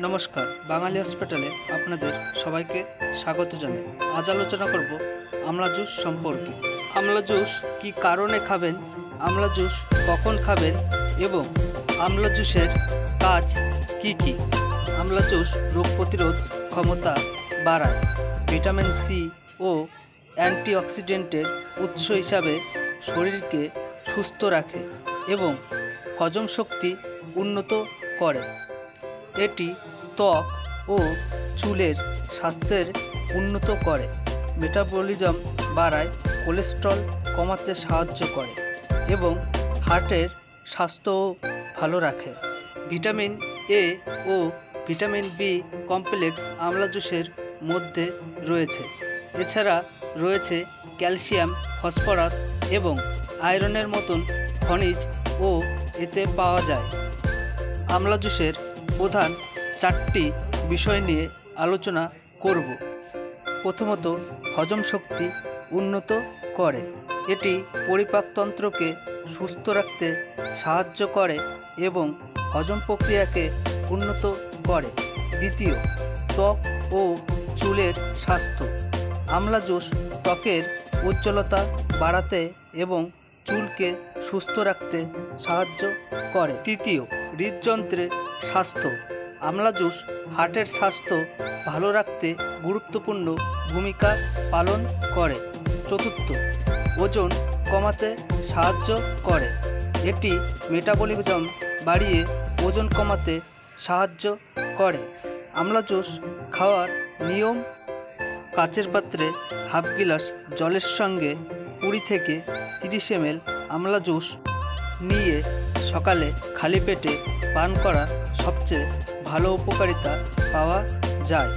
নমস্কার, বাঙালি হসপিটালে আপনাদের সবাইকে স্বাগত জানাই। আজ আলোচনা করব আমলা জুস সম্পর্কে। আমলা জুস কী কারণে খাবেন, আমলা জুস কখন খাবেন এবং আমলা জুসের কাজ কি কি। আমলা জুস রোগ প্রতিরোধ ক্ষমতা বাড়ায়, ভিটামিন সি ও অ্যান্টিঅক্সিডেন্টের উৎস হিসাবে শরীরকে সুস্থ রাখে এবং হজম শক্তি উন্নত করে। এটি ত্বক ও চুলের স্বাস্থ্যের উন্নত করে, মেটাবলিজম বাড়ায়, কোলেস্টেরল কমাতে সাহায্য করে এবং হার্টের স্বাস্থ্যও ভালো রাখে। ভিটামিন এ ও ভিটামিন বি কমপ্লেক্স আমলা জুসের মধ্যে রয়েছে। এছাড়া রয়েছে ক্যালসিয়াম, ফসফরাস এবং আয়রনের মতন খনিজ ও এতে পাওয়া যায়। আমলা জুসের প্রধান 4টি বিষয় নিয়ে আলোচনা করব। প্রথমত, হজম শক্তি উন্নত করে। এটি পরিপাকতন্ত্রকে সুস্থ রাখতে সাহায্য করে এবং হজম প্রক্রিয়াকে উন্নত করে। দ্বিতীয়, ত্বক ও চুলের স্বাস্থ্য। আমলা জুস ত্বকের উজ্জ্বলতা বাড়াতে এবং চুলকে সুস্থ রাখতে সাহায্য করে। তৃতীয়, হৃদযন্ত্রের স্বাস্থ্য। আমলা জুস হার্টের স্বাস্থ্য ভালো রাখতে গুরুত্বপূর্ণ ভূমিকা পালন করে। চতুর্থ, ওজন কমাতে সাহায্য করে। এটি মেটাবলিজম বাড়িয়ে ওজন কমাতে সাহায্য করে। আমলা জুস খাওয়ার নিয়ম: কাচের পাত্রে হাফ গ্লাস জলের সঙ্গে 20 থেকে 30 ml আমলা জুস নিয়ে সকালে খালি পেটে পান করা সবচেয়ে ভালো উপকারিতা পাওয়া যায়।